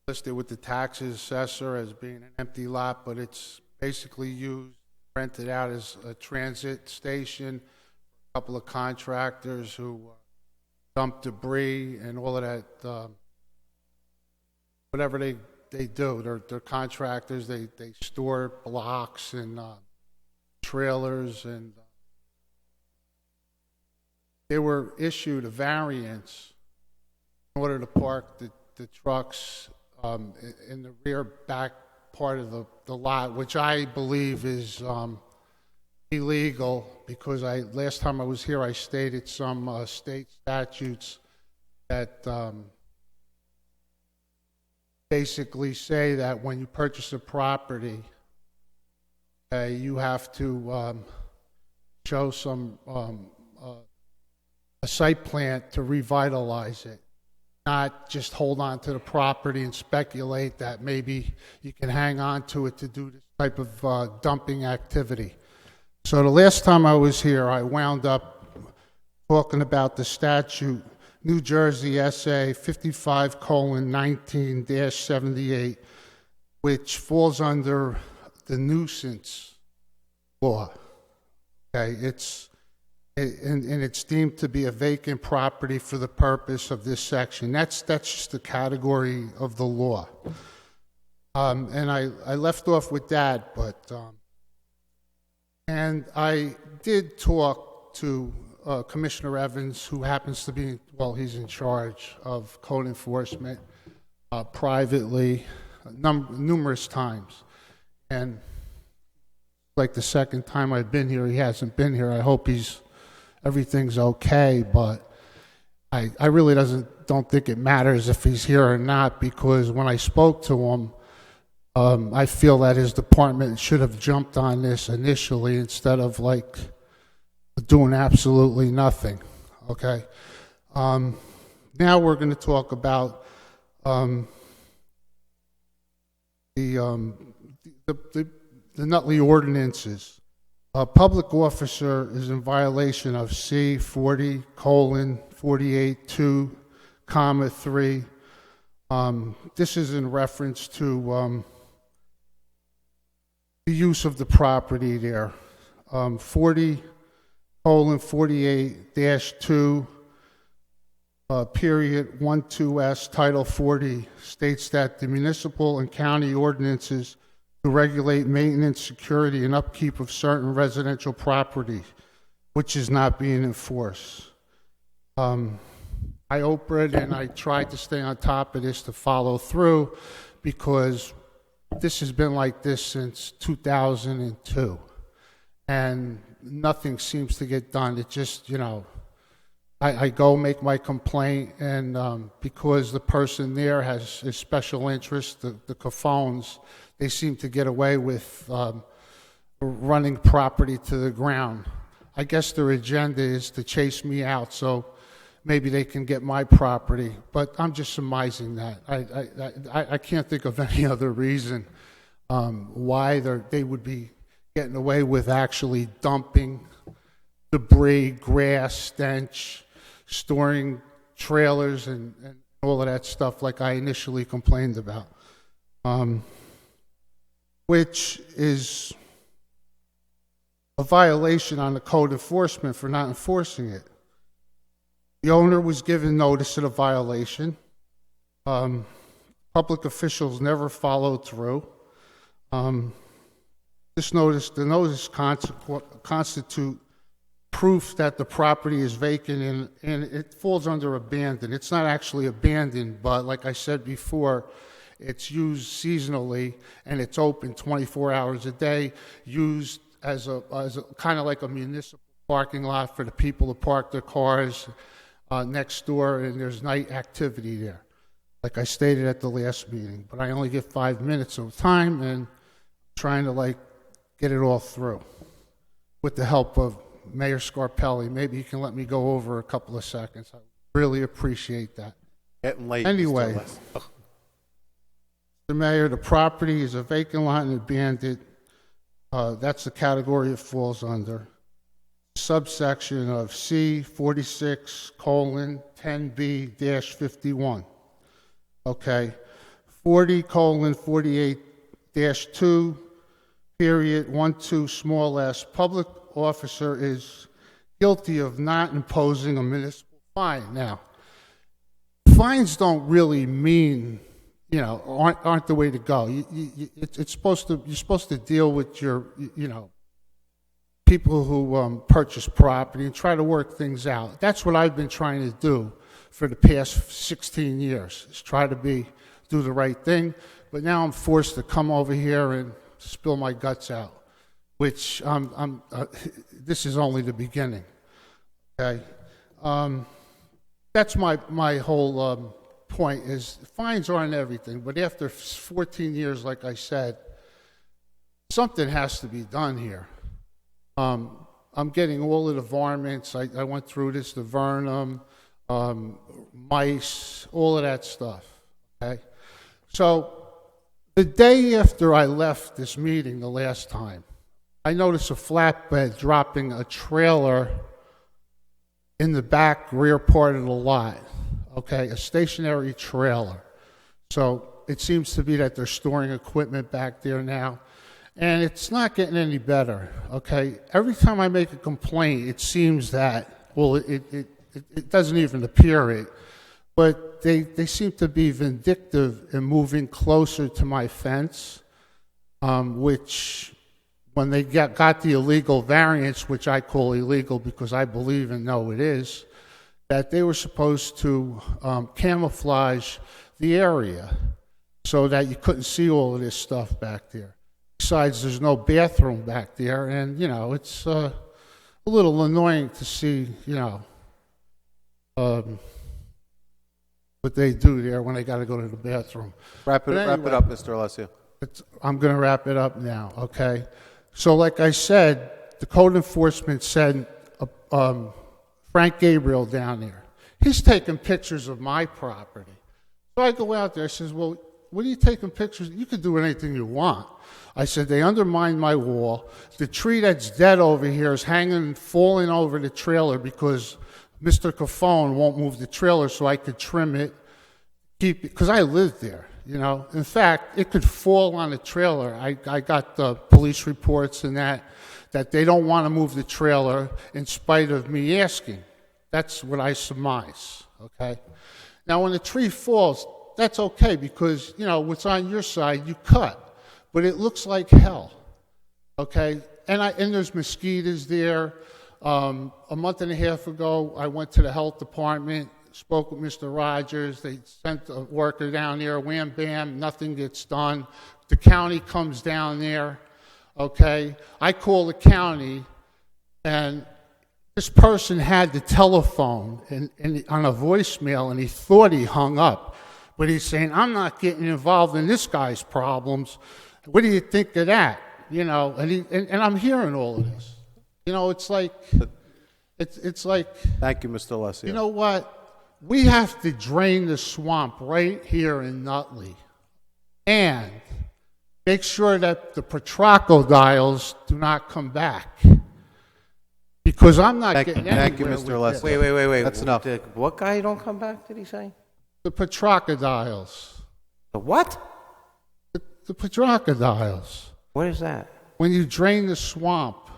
Listed with the taxes assessor as being an empty lot, but it's basically used, rented out as a transit station. A couple of contractors who dump debris and all of that, whatever they do. They're contractors. They store blocks and trailers, and they were issued a variance in order to park the trucks in the rear back part of the lot, which I believe is illegal because last time I was here I stated some state statutes that basically say that when you purchase a property, you have to show some a site plan to revitalize it, not just hold on to the property and speculate that maybe you can hang on to it to do this type of dumping activity. So the last time I was here, I wound up talking about the statute, New Jersey SA 55:19-78, which falls under the nuisance law. Okay, and it's deemed to be a vacant property for the purpose of this section. That's just the category of the law. And I left off with that, but and I did talk to Commissioner Evans, who happens to be, well, he's in charge of code enforcement, privately, numerous times. And like the second time I've been here, he hasn't been here. I hope everything's okay, but I really don't think it matters if he's here or not, because when I spoke to him, I feel that his department should have jumped on this initially instead of like doing absolutely nothing. Okay. Now we're going to talk about the Nutley ordinances. A public officer is in violation of C 40:48(2), 3. This is in reference to the use of the property there. 40:48-2, period 12S, Title 40 states that the municipal and county ordinances to regulate maintenance, security, and upkeep of certain residential property, which is not being enforced. I opened and I tried to stay on top of this to follow through, because this has been like this since 2002, and nothing seems to get done. It just, I go make my complaint, and because the person there has a special interest, the Cafones, they seem to get away with running property to the ground. I guess their agenda is to chase me out, so maybe they can get my property, but I'm just surmising that. I can't think of any other reason why they would be getting away with actually dumping debris, grass, stench, storing trailers, and all of that stuff like I initially complained about, which is a violation on the code enforcement for not enforcing it. The owner was given notice of the violation. Public officials never followed through. The notice constitute proof that the property is vacant, and it falls under abandoned. It's not actually abandoned, but like I said before, it's used seasonally, and it's open 24 hours a day, used as a kind of like a municipal parking lot for the people to park their cars next door, and there's night activity there, like I stated at the last meeting. But I only get 5 minutes of time, and I'm trying to get it all through with the help of Mayor Scarpelli. Maybe you can let me go over a couple of seconds. I really appreciate that. Getting late. Anyway, Mr. Mayor, the property is a vacant lot and abandoned. That's the category it falls under. Subsection of C 46:10B-51. Okay. 40:48-2, period 12, small s. Public officer is guilty of not imposing a municipal fine. Now, fines don't really mean, aren't the way to go. You're supposed to deal with your, people who purchase property and try to work things out. That's what I've been trying to do for the past 16 years, is try to do the right thing. But now I'm forced to come over here and spill my guts out, which this is only the beginning. Okay, that's my whole point. Is fines aren't everything, but after 14 years, like I said, something has to be done here. I'm getting all of the varmints. I went through this, the vernum, mice, all of that stuff. Okay, so the day after I left this meeting the last time, I noticed a flatbed dropping a trailer in the back rear part of the lot. Okay, a stationary trailer. So it seems to be that they're storing equipment back there now. And it's not getting any better, okay? Every time I make a complaint, it seems that, well, it doesn't even appear it, but they seem to be vindictive in moving closer to my fence, which when they got the illegal variance, which I call illegal because I believe and know it is, that they were supposed to camouflage the area so that you couldn't see all of this stuff back there. Besides, there's no bathroom back there, and, you know, it's a little annoying to see, you know, what they do there when they got to go to the bathroom. Wrap it up, Mr. Alessio. I'm going to wrap it up now, okay? So like I said, the code enforcement said Frank Gabriel down there. He's taking pictures of my property. So I go out there, I says, well, what are you taking pictures? You can do anything you want. I said, they undermined my wall. The tree that's dead over here is hanging, falling over the trailer because Mr. Cafone won't move the trailer so I could trim it, keep it, because I lived there, you know. In fact, it could fall on the trailer. I got the police reports and that they don't want to move the trailer in spite of me asking. That's what I surmise, okay? Now, when the tree falls, that's okay because, you know, what's on your side, you cut. But it looks like hell, okay? And there's mosquitoes there. A month and a half ago, I went to the health department, spoke with Mr. Rogers. They sent a worker down there, wham, bam, nothing gets done. The county comes down there, okay? I call the county, and this person had the telephone on a voicemail, and he thought he hung up. But he's saying, I'm not getting involved in this guy's problems. What do you think of that? You know, and I'm hearing all of this. You know, it's like, it's like. Thank you, Mr. Alessio. You know what? We have to drain the swamp right here in Nutley, and make sure that the petrocodiles do not come back. Because I'm not getting anywhere. Thank you, Mr. Alessio. Wait. That's enough. What guy don't come back, did he say? The petrocodiles. The what? The petrocodiles. What is that? When you drain the swamp, you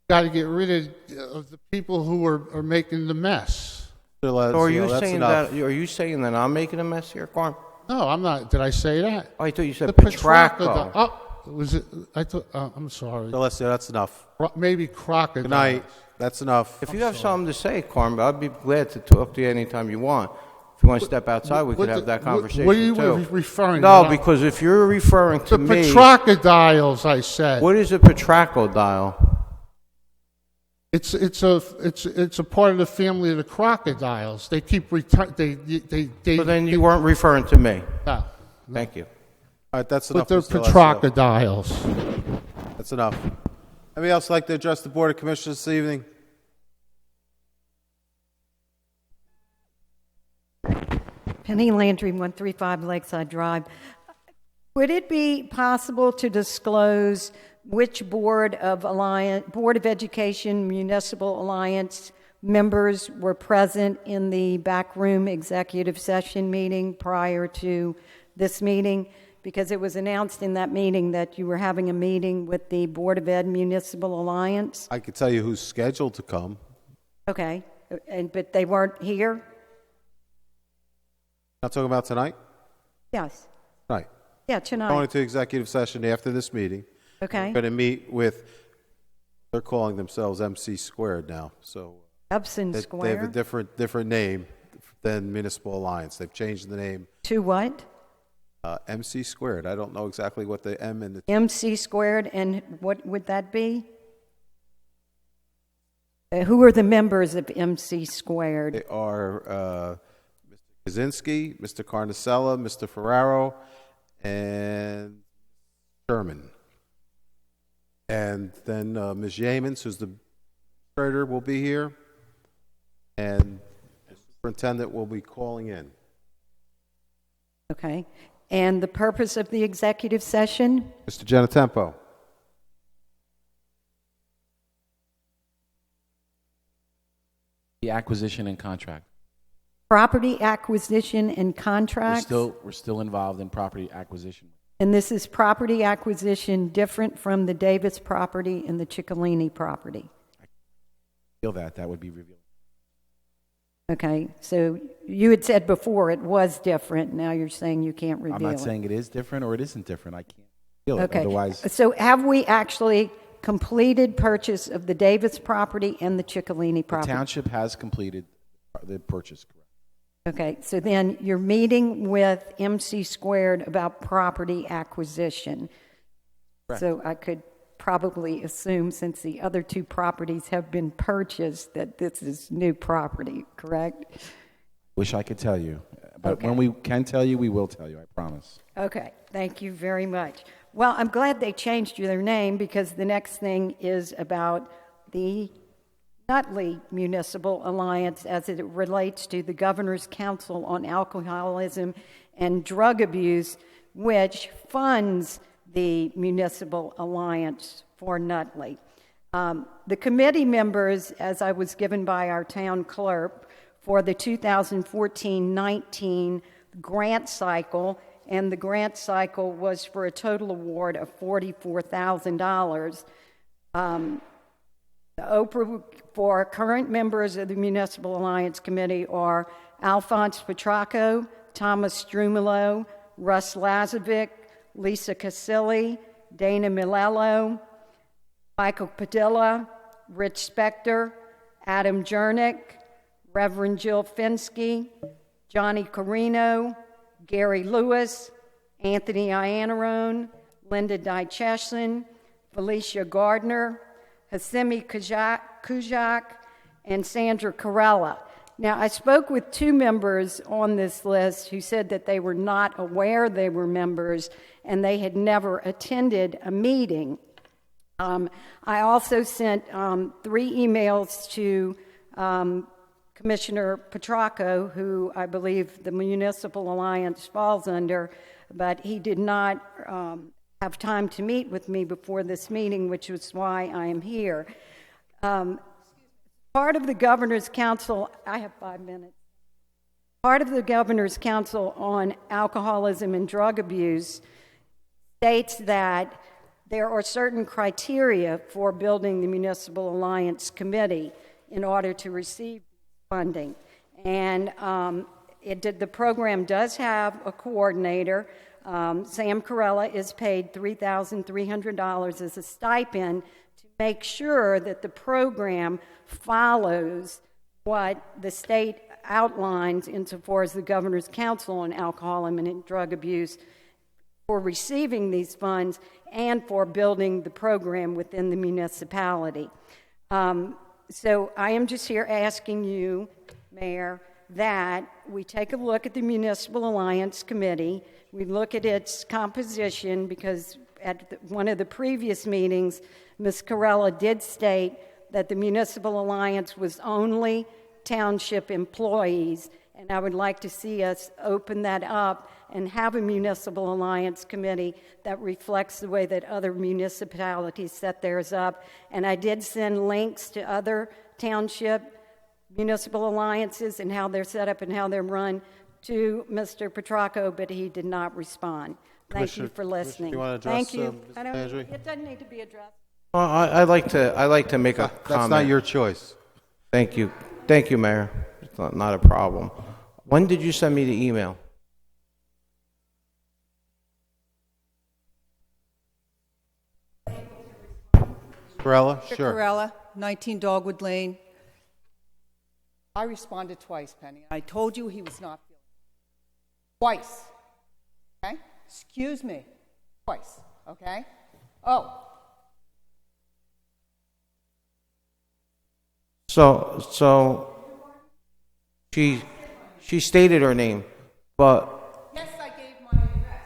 got to get rid of the people who are making the mess. Mr. Alessio, So are you that's saying enough. that? Are you saying that I'm making a mess here, Carm? No, I'm not. Did I say that? Oh, I thought you said The Petrocco. Oh, was it? I thought. I'm sorry. Mr. Alessio, that's enough. Maybe crocodiles. Good night. That's enough. If you have something to say, Carm, I'd be glad to talk to you anytime you want. If you want to step outside, we could have that conversation What are you too. referring to? No, because if you're referring to the me, petrocodiles, I said. what is a petrocodile? It's a part of the family of the crocodiles. They keep they. So then you weren't referring to me. No. Thank you. All right, that's enough, But they're Mr. Alessio. petrocodiles. That's enough. Anybody else like to address the Board of Commissioners this evening? Penny Landry, 135 Lakeside Drive. Would it be possible to disclose which Board of Education Municipal Alliance members were present in the backroom executive session meeting prior to this meeting? Because it was announced in that meeting that you were having a meeting with the Board of Ed Municipal Alliance. I could tell you who's scheduled to come. Okay, but they weren't here? Not talking about tonight? Yes. Right. Yeah, tonight. Going into executive session after this meeting. Okay. We're going to meet with, they're calling themselves MC Squared now. So Epson they Square. have a different name than Municipal Alliance. They've changed the name. To what? MC Squared. I don't know exactly what the M and the MC Squared, and what would that be? Who are the members of MC Squared? They are Mr. Kaczynski, Mr. Carnicella, Mr. Ferraro, and Sherman. And then Ms. Yamens, who's the administrator, will be here. And the superintendent will be calling in. Okay. And the purpose of the executive session? Mr. Genetempo. The acquisition and contract. Property acquisition and contracts? We're still involved in property acquisition. And this is property acquisition different from the Davis property and the Ciccolini property. Feel that would be revealed. Okay, so you had said before it was different. Now you're saying you can't reveal it. I'm not saying it is different or it isn't different. I can't feel it. Okay. Otherwise, So have we actually completed purchase of the Davis property and the Ciccolini the property? township has completed the purchase. Correct. Okay, so then you're meeting with MC Squared about property acquisition. Correct. So I could probably assume, since the other two properties have been purchased, that this is new property, correct? Wish I could tell you, but Okay. when we can tell you, we will tell you. I promise. Okay, thank you very much. Well, I'm glad they changed their name, because the next thing is about the Nutley Municipal Alliance as it relates to the Governor's Council on Alcoholism and Drug Abuse, which funds the Municipal Alliance for Nutley. The committee members, as I was given by our town clerk, for the 2014-19 grant cycle, and the grant cycle was for a total award of $44,000. The Oprah for current members of the Municipal Alliance Committee are Alphonse Petracco, Thomas Strumolo, Russ Lazovic, Lisa Casilli, Dana Milello, Michael Padilla, Rich Spector, Adam Jernick, Reverend Jill Finsky, Johnny Carino, Gary Lewis, Anthony Iannarone, Linda Dycheson, Felicia Gardner, Hassimi Kujak, and Sandra Corella. Now, I spoke with two members on this list who said that they were not aware they were members and they had never attended a meeting. I also sent 3 emails to Commissioner Petracco, who I believe the Municipal Alliance falls under, but he did not have time to meet with me before this meeting, which is why I am here. Part of the Governor's Council, I have 5 minutes. Part of the Governor's Council on Alcoholism and Drug Abuse states that there are certain criteria for building the Municipal Alliance Committee in order to receive funding. And the program does have a coordinator. Sam Corella is paid $3,300 as a stipend to make sure that the program follows what the state outlines insofar as the Governor's Council on Alcoholism and Drug Abuse for receiving these funds and for building the program within the municipality. So I am just here asking you, Mayor, that we take a look at the Municipal Alliance Committee. We look at its composition, because at one of the previous meetings, Ms. Corella did state that the Municipal Alliance was only township employees, and I would like to see us open that up and have a Municipal Alliance Committee that reflects the way that other municipalities set theirs up. And I did send links to other township municipal alliances and how they're set up and how they're run to Mr. Petracco, but he did not respond. Thank you for listening. Do you want to address, Thank you. Mr. Landry? It doesn't need to be addressed. Well, I'd like to make a comment. That's not your choice. Thank you, Mayor. It's not a problem. When did you send me the email? Corella? Mr. Sure. Corella, 19 Dogwood Lane. I responded twice, Penny. I told you he was not feeling it. Twice. Okay? Excuse me. Twice. Okay? Oh. So she stated her name, but Yes, I gave my address.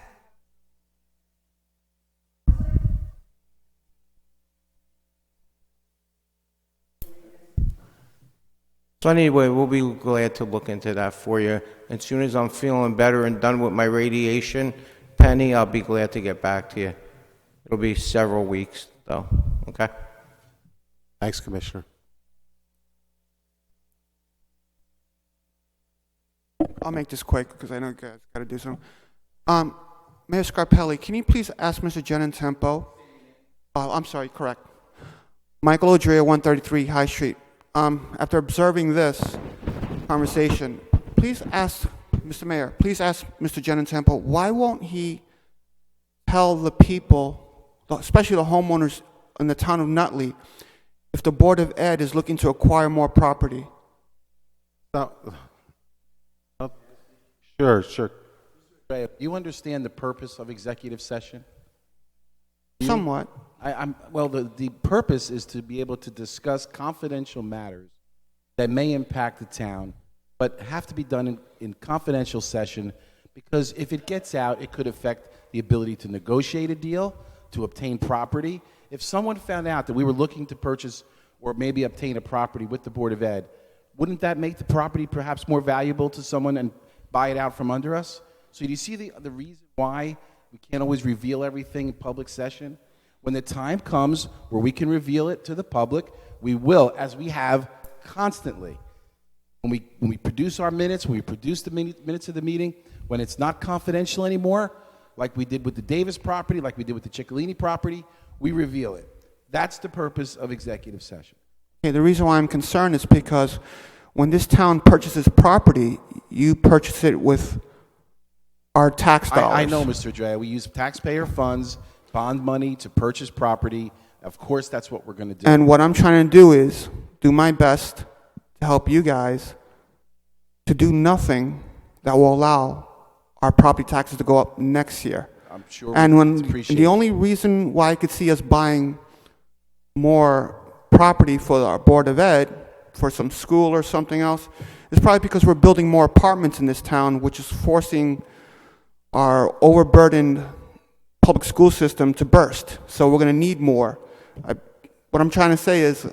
so anyway, we'll be glad to look into that for you. As soon as I'm feeling better and done with my radiation, Penny, I'll be glad to get back to you. It'll be several weeks, though. Okay? Thanks, Commissioner. I'll make this quick because I know you guys got to do something. Mayor Scarpelli, can you please ask Mr. Genintempo? I'm sorry, correct. Michael Odrea, 133 High Street. After observing this conversation, please ask, Mr. Mayor, please ask Mr. Genintempo, why won't he tell the people, especially the homeowners in the town of Nutley, if the Board of Ed is looking to acquire more property? Sure. Ray, you understand the purpose of executive session? Somewhat. Well, the purpose is to be able to discuss confidential matters that may impact the town, but have to be done in confidential session, because if it gets out, it could affect the ability to negotiate a deal, to obtain property. If someone found out that we were looking to purchase or maybe obtain a property with the Board of Ed, wouldn't that make the property perhaps more valuable to someone and buy it out from under us? So do you see the reason why we can't always reveal everything in public session? When the time comes where we can reveal it to the public, we will, as we have constantly. When we produce our minutes, when we produce the minutes of the meeting, when it's not confidential anymore, like we did with the Davis property, like we did with the Ciccolini property, we reveal it. That's the purpose of executive session. Okay, the reason why I'm concerned is because when this town purchases property, you purchase it with our tax dollars. I know, Mr. Drea. We use taxpayer funds, bond money to purchase property. Of course, that's what we're going to do. And what I'm trying to do is do my best to help you guys to do nothing that will allow our property taxes to go up next year. I'm sure And appreciate the only reason why I could see us buying more property for our Board of Ed, for some school or something else, is probably because we're building more apartments in this town, which is forcing our overburdened public school system to burst. So we're going to need more. What I'm trying to say is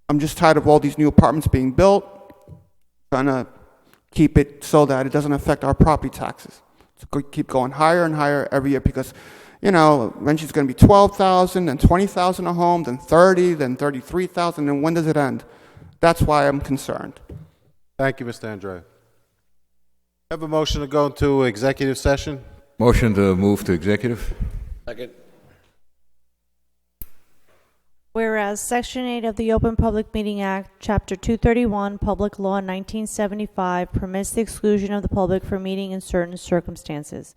I'm just tired of all these new apartments being built, trying to keep it so that it doesn't affect our property taxes. To keep going higher and higher every year because, you know, eventually it's going to be $12,000, then $20,000 a home, then $30,000, then $33,000, and when does it end? That's why I'm concerned. Thank you, Mr. Andre. Have a motion to go into executive session? Motion to move to executive? Second. Whereas Section 8 of the Open Public Meeting Act, Chapter 231, Public Law 1975, permits the exclusion of the public from meeting in certain circumstances.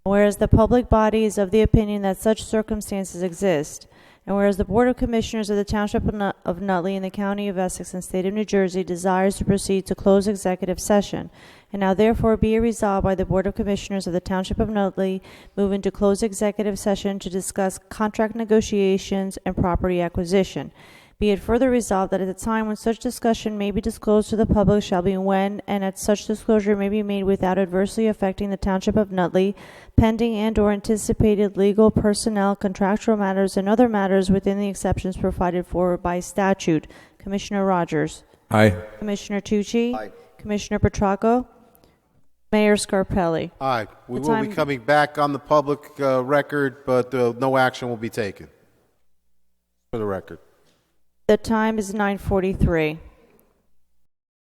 Whereas the public body is of the opinion that such circumstances exist, and whereas the Board of Commissioners of the Township of Nutley in the County of Essex and State of New Jersey desires to proceed to close executive session, and now therefore be it resolved by the Board of Commissioners of the Township of Nutley move into closed executive session to discuss contract negotiations and property acquisition. Be it further resolved that at the time when such discussion may be disclosed to the public shall be when and at such disclosure may be made without adversely affecting the Township of Nutley, pending and or anticipated legal, personnel, contractual matters, and other matters within the exceptions provided for by statute. Commissioner Rogers. Aye. Commissioner Tucci. Aye. Commissioner Petracco. Mayor Scarpelli. Aye. We The will be time- coming back on the public record, but no action will be taken. For the record. The time is 9:43.